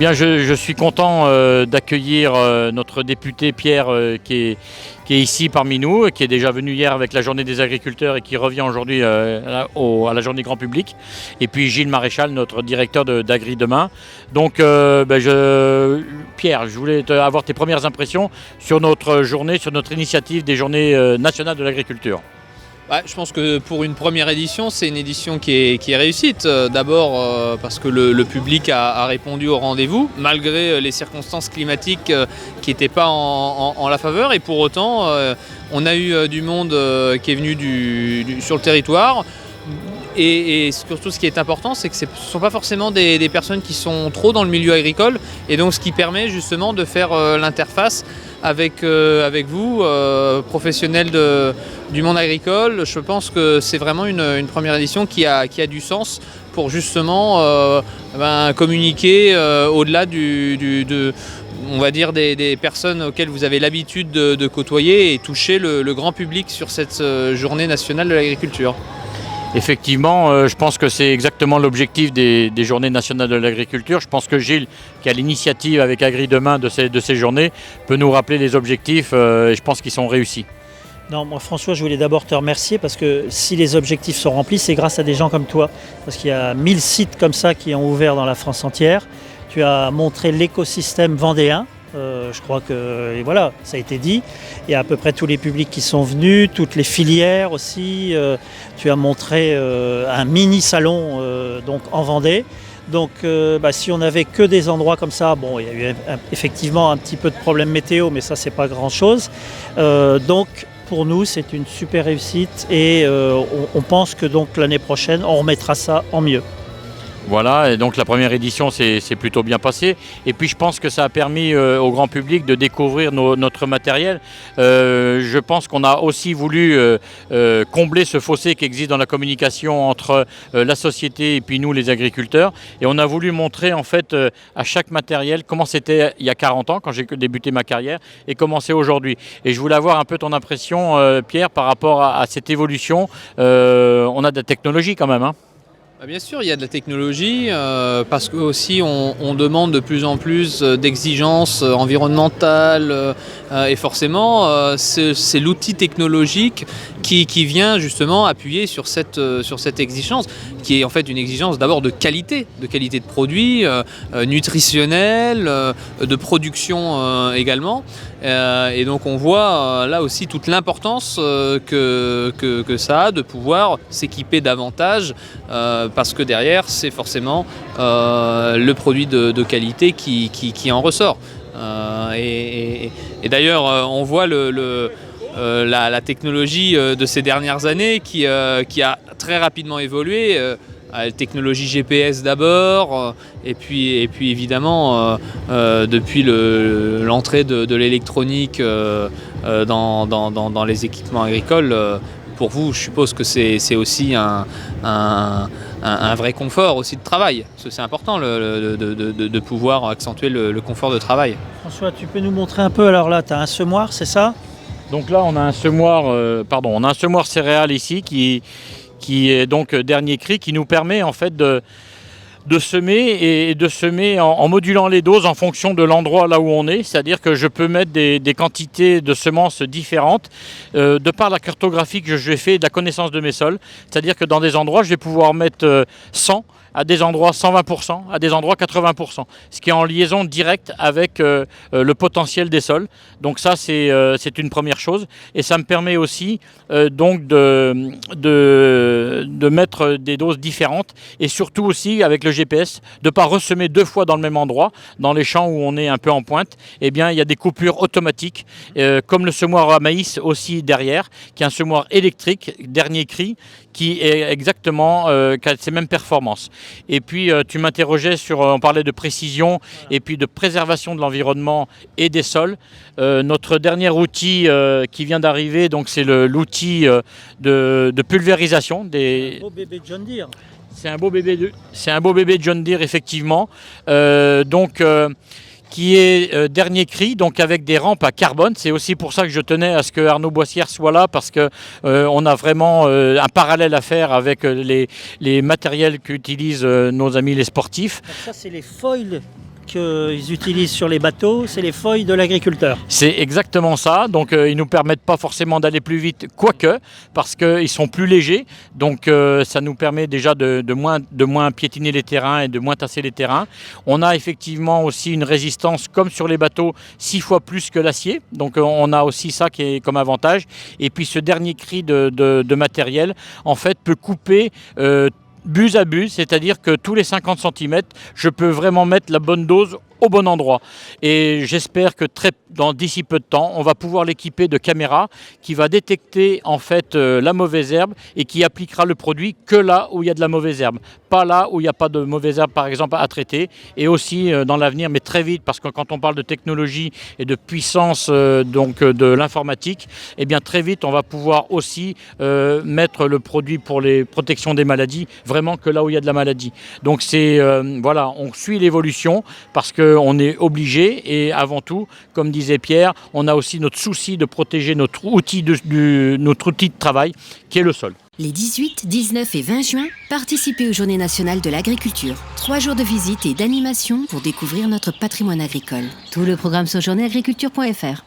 Bien, je suis content d'accueillir notre député Pierre qui est ici parmi nous, qui est déjà venu hier avec la journée des agriculteurs et qui revient aujourd'hui à la journée grand public. Et puis Gilles Maréchal, notre directeur d'Agri Demain. Donc Pierre, je voulais avoir tes premières impressions sur notre journée, sur notre initiative des journées nationales de l'agriculture. Je pense que pour une première édition, c'est une édition qui est réussite. D'abord parce que le public a répondu au rendez-vous, malgré les circonstances climatiques qui n'étaient pas en la faveur. Et pour autant, on a eu du monde qui est venu sur le territoire. Et surtout, ce qui est important, c'est que ce ne sont pas forcément des personnes qui sont trop dans le milieu agricole. Et donc, ce qui permet justement de faire l'interface avec vous, professionnels du monde agricole. Je pense que c'est vraiment une première édition qui a du sens pour justement communiquer au-delà on va dire des personnes auxquelles vous avez l'habitude de côtoyer et toucher le grand public sur cette journée nationale de l'agriculture. Effectivement, je pense que c'est exactement l'objectif des Journées nationales de l'agriculture. Je pense que Gilles, qui a l'initiative avec Agri Demain de ces journées, peut nous rappeler les objectifs et je pense qu'ils sont réussis. Non, moi François, je voulais d'abord te remercier parce que si les objectifs sont remplis, c'est grâce à des gens comme toi. Parce qu'il y a 1000 sites comme ça qui ont ouvert dans la France entière. Tu as montré l'écosystème vendéen. Je crois que voilà, ça a été dit. Il y a à peu près tous les publics qui sont venus, toutes les filières aussi. Tu as montré un mini salon donc en Vendée. Donc si on n'avait que des endroits comme ça, bon, il y a eu effectivement un petit peu de problème météo, mais ça c'est pas grand-chose. Donc pour nous c'est une super réussite et on pense que donc l'année prochaine on remettra ça en mieux. Voilà, et donc la première édition s'est plutôt bien passée. Et puis je pense que ça a permis au grand public de découvrir notre matériel. Je pense qu'on a aussi voulu combler ce fossé qui existe dans la communication entre la société et puis nous les agriculteurs. Et on a voulu montrer en fait à chaque matériel comment c'était il y a 40 ans quand j'ai débuté ma carrière et comment c'est aujourd'hui. Et je voulais avoir un peu ton impression Pierre par rapport à cette évolution. On a de la technologie quand même, hein. Bien sûr, il y a de la technologie parce que aussi on demande de plus en plus d'exigences environnementales et forcément c'est l'outil technologique qui vient justement appuyer sur cette exigence qui est en fait une exigence d'abord de qualité de produits, nutritionnelle, de production également. Et donc on voit là aussi toute l'importance que ça a de pouvoir s'équiper davantage parce que derrière c'est forcément le produit de qualité qui en ressort. Et d'ailleurs on voit la technologie de ces dernières années qui a très rapidement évolué. La technologie GPS d'abord, et puis évidemment depuis l'entrée de l'électronique dans les équipements agricoles. Pour vous, je suppose que c'est aussi un vrai confort aussi de travail. Parce que c'est important de pouvoir accentuer le confort de travail. François, tu peux nous montrer un peu, alors là tu as un semoir, c'est ça ? Donc là on a un semoir céréales ici qui est donc dernier cri, qui nous permet en fait de semer en modulant les doses en fonction de l'endroit là où on est. C'est-à-dire que je peux mettre des quantités de semences différentes de par la cartographie que je fais et de la connaissance de mes sols. C'est-à-dire que dans des endroits, je vais pouvoir mettre 100, à des endroits 120%, à des endroits 80%, ce qui est en liaison directe avec le potentiel des sols. Donc ça, c'est une première chose. Et ça me permet aussi donc de mettre des doses différentes et surtout aussi avec le GPS, de ne pas ressemer 2 fois dans le même endroit, dans les champs où on est un peu en pointe. Eh bien, il y a des coupures automatiques, comme le semoir à maïs aussi derrière, qui est un semoir électrique, dernier cri, qui est exactement qui a ces mêmes performances. Et puis tu m'interrogeais on parlait de précision et puis de préservation de l'environnement et des sols. Notre dernier outil qui vient d'arriver, donc c'est l'outil de pulvérisation des. Un beau bébé John Deere. C'est un beau bébé John Deere effectivement. Qui est dernier cri, donc avec des rampes à carbone. C'est aussi pour ça que je tenais à ce que Arnaud Boissière soit là, parce qu'on a vraiment un parallèle à faire avec les matériels qu'utilisent nos amis les sportifs. Donc ça, c'est les foils qu'ils utilisent sur les bateaux, c'est les feuilles de l'agriculteur. C'est exactement ça. Donc ils ne nous permettent pas forcément d'aller plus vite, quoique, parce qu'ils sont plus légers. Donc ça nous permet déjà de moins piétiner les terrains et de moins tasser les terrains. On a effectivement aussi une résistance, comme sur les bateaux, 6 fois plus que l'acier. Donc on a aussi ça qui est comme avantage. Et puis ce dernier cri de matériel, en fait, peut couper buse à buse, c'est-à-dire que tous les 50 cm, je peux vraiment mettre la bonne dose au bon endroit. Et j'espère que d'ici peu de temps, on va pouvoir l'équiper de caméras qui va détecter en fait la mauvaise herbe et qui appliquera le produit que là où il y a de la mauvaise herbe. Pas là où il n'y a pas de mauvaise herbe, par exemple, à traiter. Et aussi dans l'avenir, mais très vite, parce que quand on parle de technologie et de puissance de l'informatique, eh bien très vite, on va pouvoir aussi mettre le produit pour les protections des maladies, vraiment que là où il y a de la maladie. Donc voilà, on suit l'évolution parce qu'on est obligé, et avant tout, comme disait Pierre, on a aussi notre souci de protéger notre outil de travail, qui est le sol. Les 18, 19 et 20 juin, participez aux Journées nationales de l'agriculture. 3 jours de visite et d'animation pour découvrir notre patrimoine agricole. Tout le programme sur journéeagriculture.fr.